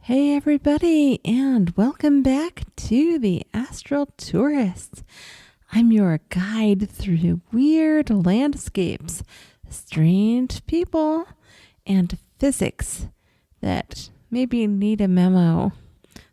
Hey everybody, and welcome back to the Astral Tourist. I'm your guide through weird landscapes, strange people, and physics that maybe need a memo.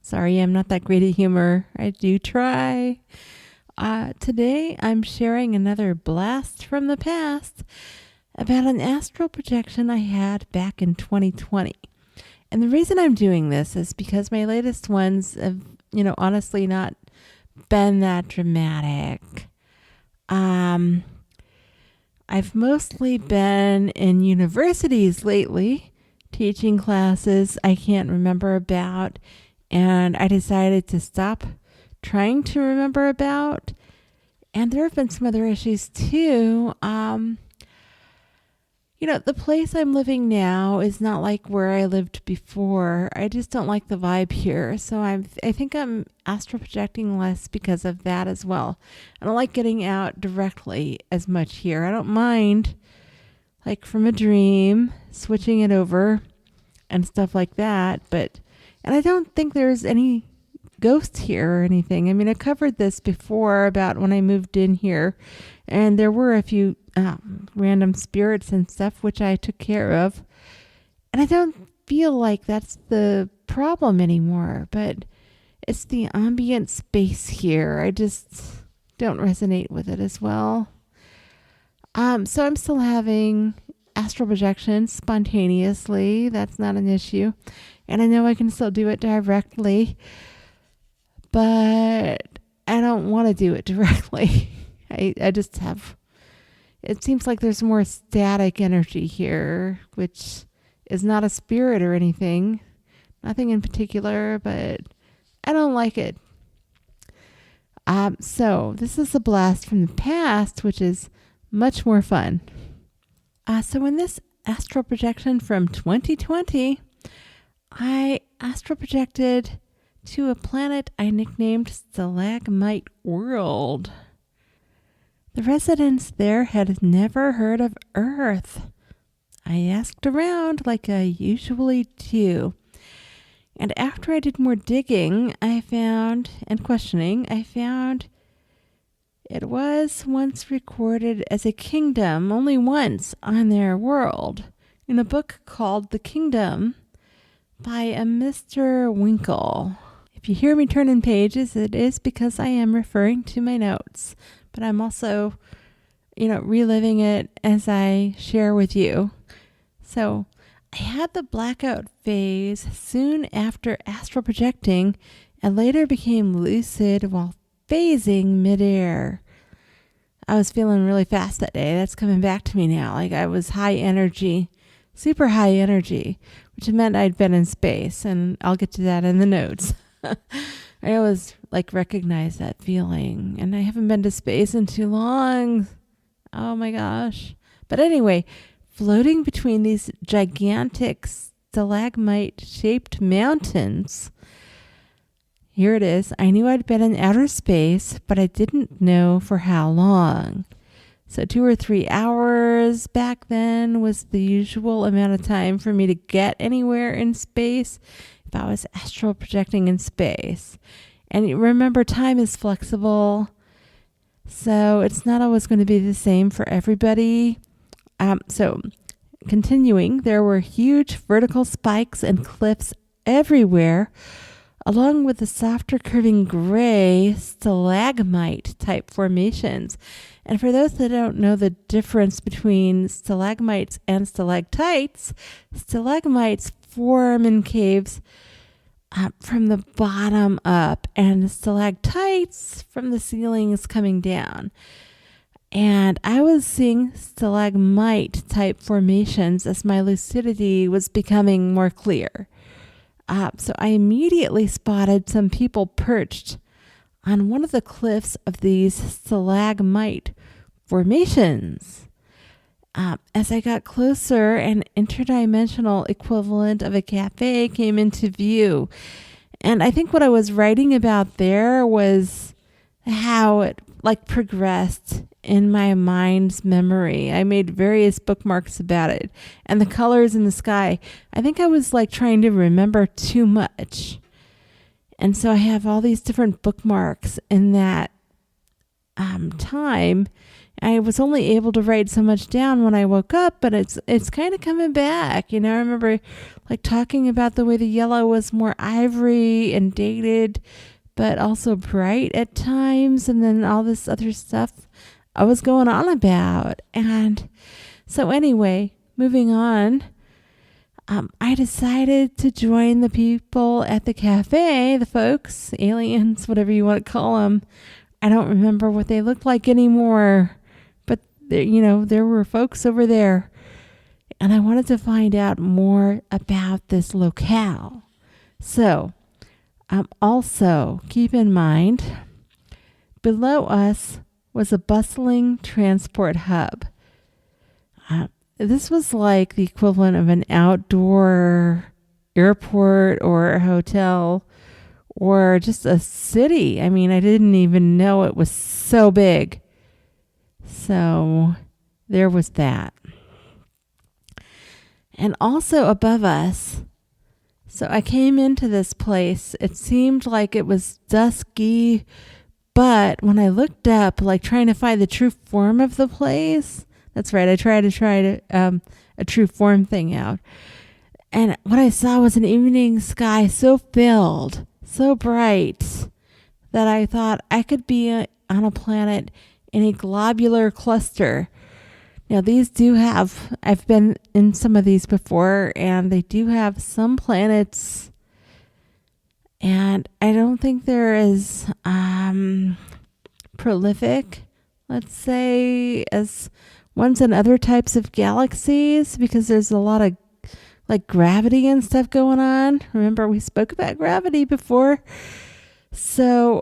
Sorry, I'm not that great at humor. I do try. Today, I'm sharing another blast from the past about an astral projection I had back in 2020. And the reason I'm doing this is because my latest ones have, honestly not been that dramatic. I've mostly been in universities lately, teaching classes I can't remember about, and I decided to stop trying to remember about. And there have been some other issues too. The place I'm living now is not like where I lived before. I just don't like the vibe here. So I think I'm astral projecting less because of that as well. I don't like getting out directly as much here. I don't mind, like from a dream, switching it over and stuff like that. And I don't think there's any ghosts here or anything. I mean, I covered this before about when I moved in here, and there were a few random spirits and stuff which I took care of, and I don't feel like that's the problem anymore, but it's the ambient space here. I just don't resonate with it as well. So I'm still having astral projections spontaneously. That's not an issue, and I know I can still do it directly, but I don't want to do it directly. I just have, it seems like there's more static energy here, which is not a spirit or anything. Nothing in particular, but I don't like it. So this is a blast from the past, which is much more fun. So in this astral projection from 2020, I astral projected to a planet I nicknamed Stalagmite World. The residents there had never heard of Earth. I asked around like I usually do. And after I did more digging, and questioning, I found it was once recorded as a kingdom only once on their world in a book called The Kingdom by a Mr. Winkle. If you hear me turning pages, it is because I am referring to my notes, but I'm also, reliving it as I share with you. So I had the blackout phase soon after astral projecting and later became lucid while phasing midair. I was feeling really fast that day. That's coming back to me now. Like I was high energy, super high energy, which meant I'd been in space, and I'll get to that in the notes. I always recognize that feeling, and I haven't been to space in too long. Oh my gosh. But anyway, floating between these gigantic stalagmite-shaped mountains. Here it is. I knew I'd been in outer space, but I didn't know for how long. So 2 or 3 hours back then was the usual amount of time for me to get anywhere in space if I was astral projecting in space. And remember, time is flexible, so it's not always going to be the same for everybody. So continuing, there were huge vertical spikes and cliffs everywhere, along with the softer curving gray stalagmite type formations. And for those that don't know the difference between stalagmites and stalactites, stalagmites form in caves from the bottom up, and stalactites from the ceilings coming down. And I was seeing stalagmite type formations as my lucidity was becoming more clear. So I immediately spotted some people perched on one of the cliffs of these stalagmite formations. As I got closer, an interdimensional equivalent of a café came into view. And I think what I was writing about there was how it progressed in my mind's memory. I made various bookmarks about it. And the colors in the sky, I think I was like trying to remember too much. And so I have all these different bookmarks in that time. I was only able to write so much down when I woke up, but it's kind of coming back. I remember like talking about the way the yellow was more ivory and dated, but also bright at times, and then all this other stuff I was going on about. And so anyway, moving on, I decided to join the people at the cafe, the folks, aliens, whatever you want to call them. I don't remember what they looked like anymore, but there were folks over there, and I wanted to find out more about this locale. So also keep in mind, below us was a bustling transport hub. This was like the equivalent of an outdoor airport or a hotel or just a city. I mean, I didn't even know it was so big. So there was that. And also above us, so I came into this place. It seemed like it was dusky, but when I looked up, like trying to find the true form of the place, that's right, I tried a true form thing out. And what I saw was an evening sky so filled, so bright, that I thought I could be on a planet in a globular cluster. Now, these do have, I've been in some of these before, and they do have some planets, and I don't think they're as prolific, let's say, as ones in other types of galaxies, because there's a lot of like gravity and stuff going on. Remember, we spoke about gravity before. So,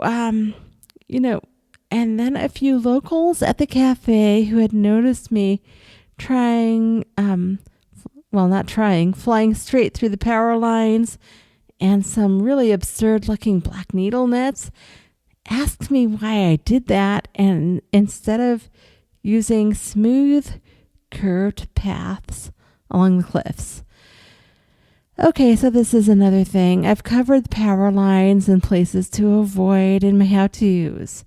and then a few locals at the cafe who had noticed me flying straight through the power lines and some really absurd looking black needle nets, asked me why I did that, and instead of using smooth, curved paths along the cliffs. Okay, so this is another thing. I've covered the power lines and places to avoid in my how-tos.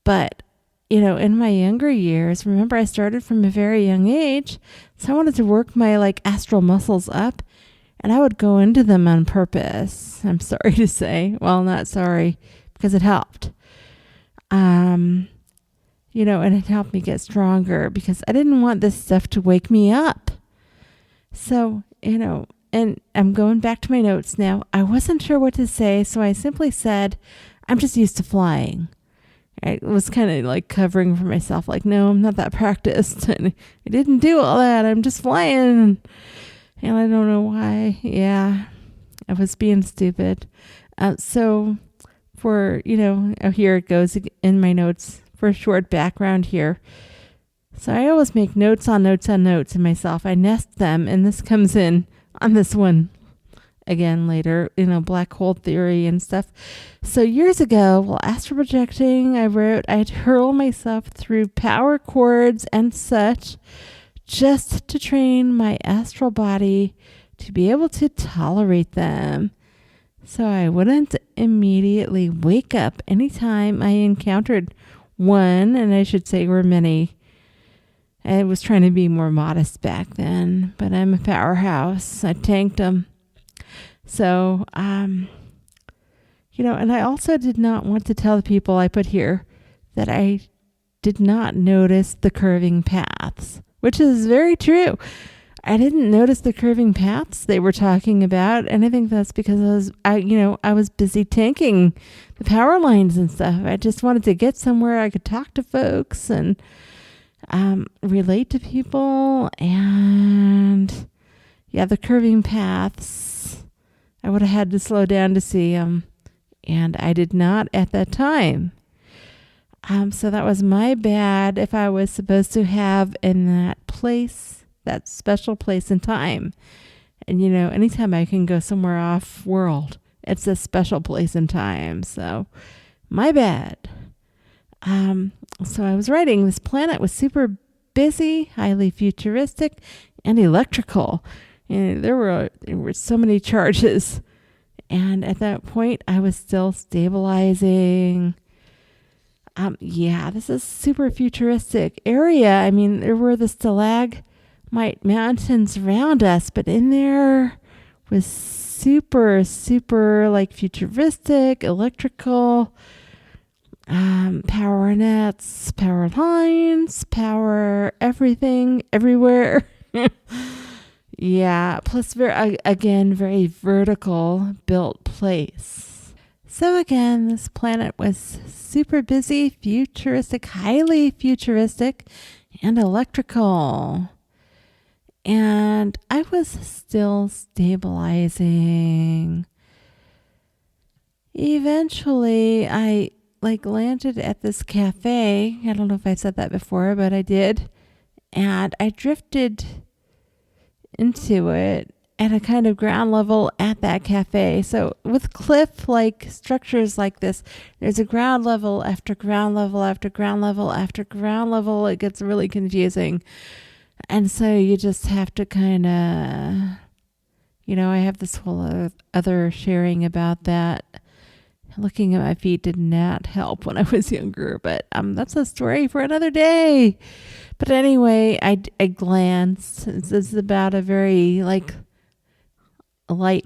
But, in my younger years, remember I started from a very young age, so I wanted to work my astral muscles up, and I would go into them on purpose. I'm sorry to say. Well, not sorry, because it helped. And it helped me get stronger because I didn't want this stuff to wake me up. So, and I'm going back to my notes now. I wasn't sure what to say, so I simply said, I'm just used to flying. I was kind of like covering for myself, like, no, I'm not that practiced. And I didn't do all that. I'm just flying. And I don't know why. Yeah, I was being stupid. So for, here it goes in my notes for a short background here. So I always make notes on notes on notes in myself. I nest them, and this comes in on this one again later, black hole theory and stuff. So years ago, while astral projecting, I wrote I'd hurl myself through power cords and such just to train my astral body to be able to tolerate them. So I wouldn't immediately wake up anytime I encountered one, and I should say were many. I was trying to be more modest back then, but I'm a powerhouse. I tanked them. So, and I also did not want to tell the people I put here that I did not notice the curving paths, which is very true. I didn't notice the curving paths they were talking about, and I think that's because I was busy tanking the power lines and stuff. I just wanted to get somewhere I could talk to folks and relate to people, and the curving paths, I would have had to slow down to see them, and I did not at that time. So that was my bad if I was supposed to have in that place, that special place and time. And, anytime I can go somewhere off world, it's a special place and time. So my bad. So I was writing, this planet was super busy, highly futuristic, and electrical. And there were so many charges. And at that point, I was still stabilizing. This is super futuristic area. I mean, there were the stalagmite mountains around us, but in there was super, super like futuristic, electrical, power nets, power lines, power everything, everywhere. Yeah, plus very vertical built place. So again, this planet was super busy, futuristic, highly futuristic, and electrical. And I was still stabilizing. Eventually, I landed at this cafe. I don't know if I said that before, but I did. And I drifted into it at a kind of ground level at that cafe. So with cliff-like structures like this, there's a ground level after ground level after ground level after ground level. It gets really confusing. And so you just have to kind of, I have this whole other sharing about that. Looking at my feet did not help when I was younger, but that's a story for another day. But anyway, I glanced. This is about a very light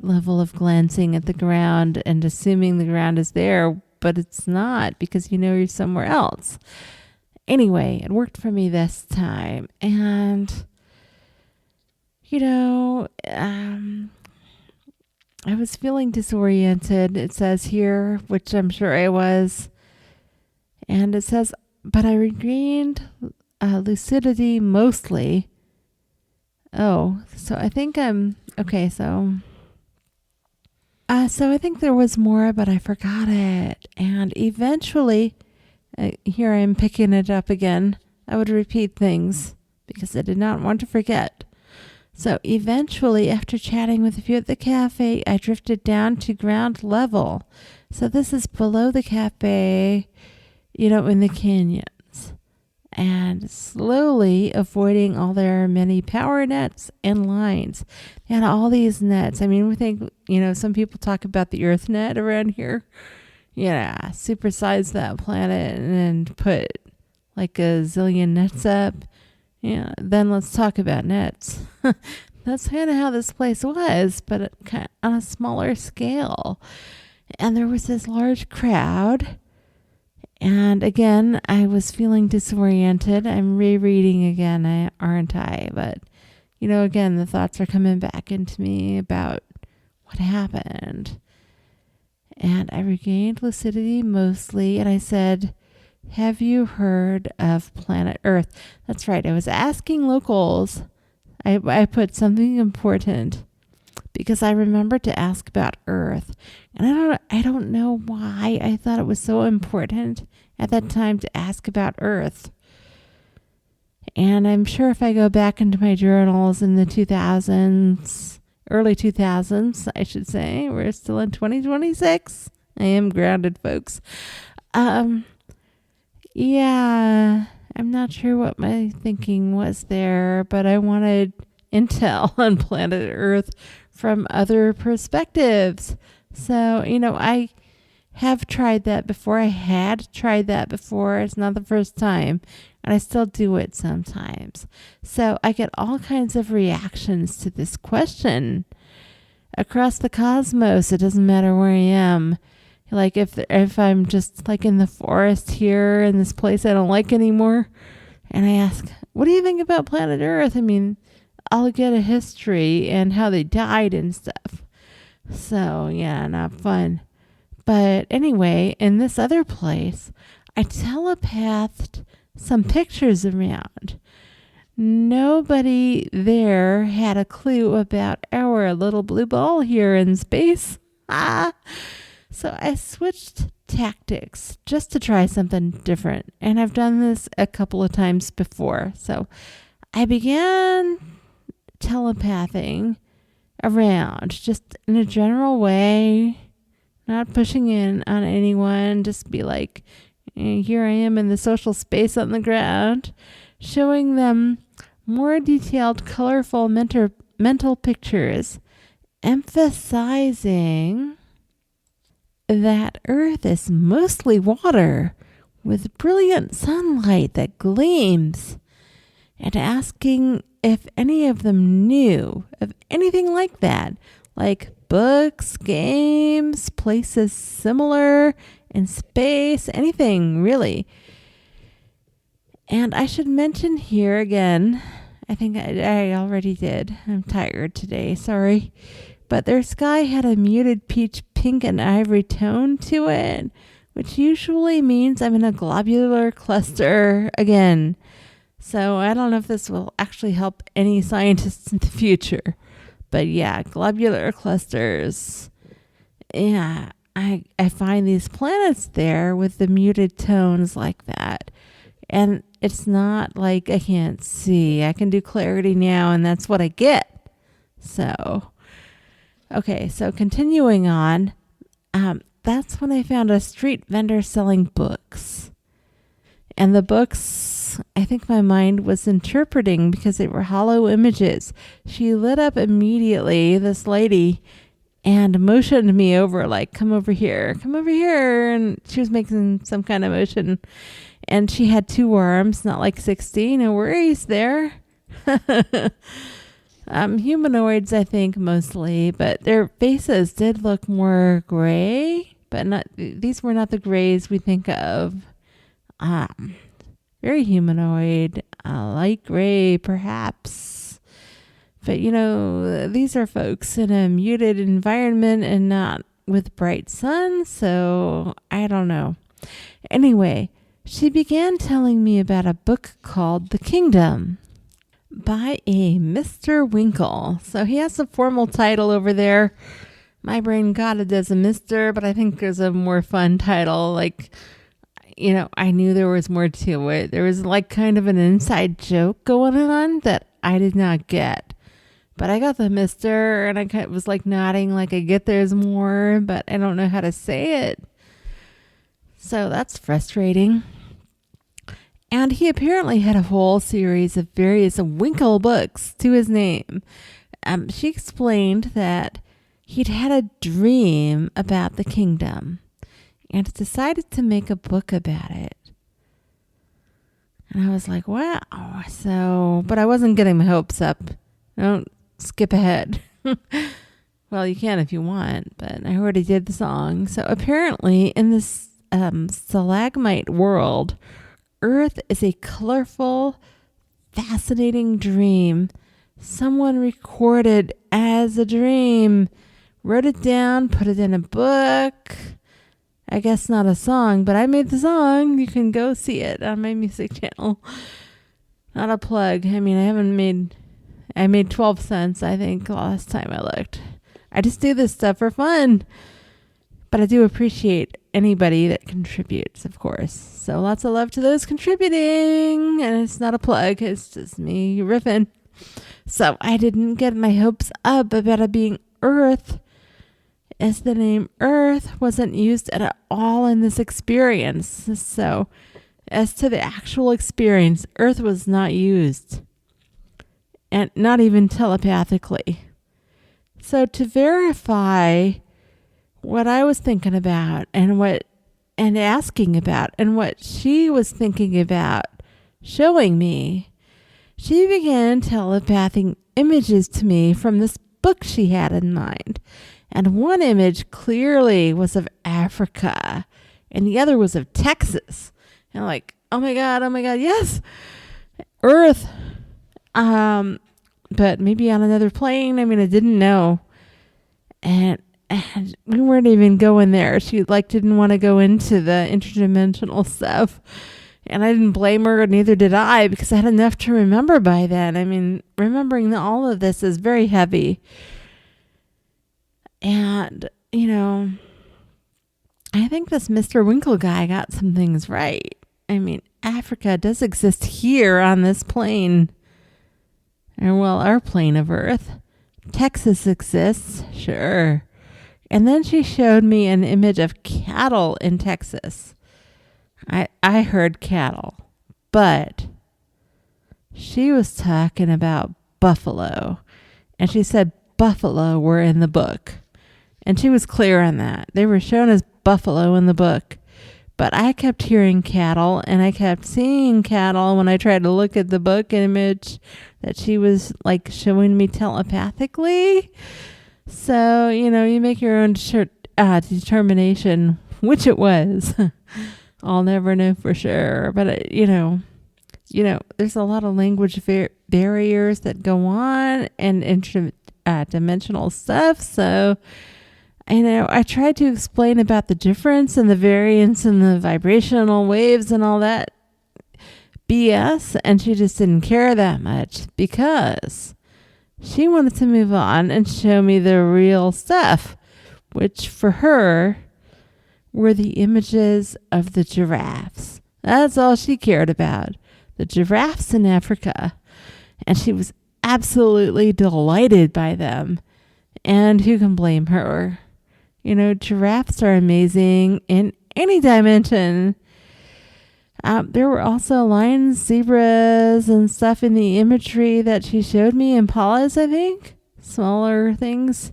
level of glancing at the ground and assuming the ground is there, but it's not because you're somewhere else. Anyway, it worked for me this time. And, I was feeling disoriented, it says here, which I'm sure I was. And it says, but I regained lucidity mostly. Oh, so I think okay, so I think there was more, but I forgot it. And eventually, here I am picking it up again. I would repeat things because I did not want to forget. So eventually, after chatting with a few at the cafe, I drifted down to ground level. So this is below the cafe, in the canyons. And slowly avoiding all their many power nets and lines. They had all these nets. I mean, we think, some people talk about the Earth net around here. Yeah, supersize that planet and put like a zillion nets up. Yeah, then let's talk about nets. That's kind of how this place was, but on a smaller scale. And there was this large crowd. And again, I was feeling disoriented. I'm rereading again, aren't I? But, again, the thoughts are coming back into me about what happened. And I regained lucidity mostly. And I said, have you heard of planet Earth? That's right. I was asking locals. I put something important because I remembered to ask about Earth. And I don't know why I thought it was so important at that time to ask about Earth. And I'm sure if I go back into my journals in the 2000s, early 2000s, I should say, we're still in 2026. I am grounded, folks. Yeah, I'm not sure what my thinking was there, but I wanted intel on planet Earth from other perspectives. So, I have tried that before. I had tried that before. It's not the first time, and I still do it sometimes. So I get all kinds of reactions to this question across the cosmos. It doesn't matter where I am. Like if I'm just like in the forest here in this place I don't like anymore, and I ask, what do you think about planet Earth? I mean, I'll get a history and how they died and stuff. So yeah, not fun. But anyway, in this other place, I telepathed some pictures around. Nobody there had a clue about our little blue ball here in space. So I switched tactics just to try something different. And I've done this a couple of times before. So I began telepathing around just in a general way, not pushing in on anyone, just be like, And here I am in the social space on the ground, showing them more detailed, colorful mental pictures, emphasizing that Earth is mostly water with brilliant sunlight that gleams, and asking if any of them knew of anything like that, like books, games, places similar in space, anything really. And I should mention here again, I think I already did. I'm tired today, sorry. But their sky had a muted peach, pink, and ivory tone to it, which usually means I'm in a globular cluster again. So I don't know if this will actually help any scientists in the future. But yeah, globular clusters. Yeah, I find these planets there with the muted tones like that. And it's not like I can't see. I can do clarity now, and that's what I get. So, okay, so continuing on, that's when I found a street vendor selling books. And the books, I think my mind was interpreting because they were hollow images. She lit up immediately, this lady, and motioned me over, like, come over here. And she was making some kind of motion. And she had 2 arms, not like 60. No worries there. Humanoids, I think, mostly, but their faces did look more gray, but these were not the grays we think of. Very humanoid, light gray, perhaps. But, these are folks in a muted environment and not with bright sun, so I don't know. Anyway, she began telling me about a book called The Kingdom by a Mr. Winkle. So he has a formal title over there. My brain got it as a Mr., but I think there's a more fun title. Like, I knew there was more to it. There was like kind of an inside joke going on that I did not get. But I got the Mr. and I was like nodding like I get there's more, but I don't know how to say it. So that's frustrating. And he apparently had a whole series of various Winkle books to his name. She explained that he'd had a dream about the kingdom and decided to make a book about it. And I was like, wow. So, but I wasn't getting my hopes up. Don't skip ahead. Well, you can if you want, but I already did the song. So apparently in this Stalagmite World, Earth is a colorful, fascinating dream someone recorded as a dream, wrote it down, put it in a book. I guess not a song, but I made the song. You can go see it on my music channel. Not a plug. I mean, I made 12 cents, I think, last time I looked. I just do this stuff for fun. But I do appreciate anybody that contributes, of course. So lots of love to those contributing. And it's not a plug. It's just me riffing. So I didn't get my hopes up about it being Earth, as the name Earth wasn't used at all in this experience. So as to the actual experience, Earth was not used. And not even telepathically. So to verify what I was thinking about and asking about and what she was thinking about showing me, she began telepathing images to me from this book she had in mind. And one image clearly was of Africa and the other was of Texas. And I'm like, oh my God, yes, Earth. But maybe on another plane. I mean, I didn't know. And we weren't even going there. She didn't want to go into the interdimensional stuff. And I didn't blame her, neither did I, because I had enough to remember by then. I mean, remembering all of this is very heavy. And, I think this Mr. Winkle guy got some things right. I mean, Africa does exist here on this plane. Well, our plane of Earth. Texas exists, sure. And then she showed me an image of cattle in Texas. I heard cattle, but she was talking about buffalo. And she said buffalo were in the book. And she was clear on that. They were shown as buffalo in the book. But I kept hearing cattle, and I kept seeing cattle when I tried to look at the book image that she was like showing me telepathically. So, you make your own determination which it was. I'll never know for sure. But, there's a lot of language barriers that go on and interdimensional stuff. So, I tried to explain about the difference and the variance and the vibrational waves and all that BS, and she just didn't care that much because she wanted to move on and show me the real stuff, which for her were the images of the giraffes. That's all she cared about, the giraffes in Africa, and she was absolutely delighted by them. And who can blame her? Giraffes are amazing in any dimension. There were also lions, zebras, and stuff in the imagery that she showed me, impalas, I think. Smaller things.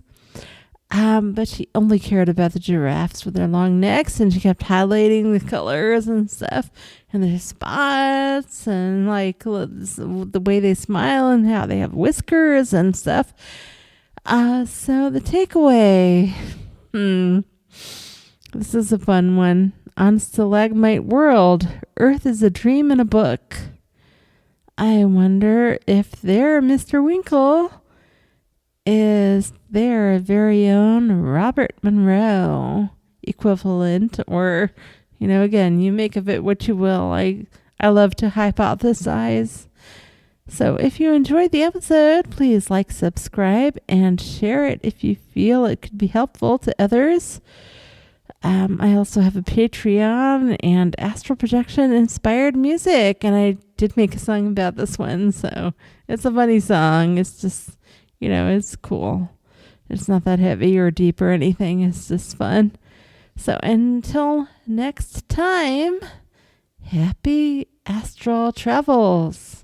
But she only cared about the giraffes with their long necks, and she kept highlighting the colors and stuff, and their spots, and like the way they smile, and how they have whiskers and stuff. So the takeaway... This is a fun one. On Stalagmite World, Earth is a dream in a book. I wonder if their Mr. Winkle is their very own Robert Monroe equivalent, or, again, you make of it what you will. I love to hypothesize. So if you enjoyed the episode, please like, subscribe, and share it if you feel it could be helpful to others. I also have a Patreon and astral projection inspired music, and I did make a song about this one, so it's a funny song. It's just, it's cool. It's not that heavy or deep or anything. It's just fun. So until next time, happy astral travels.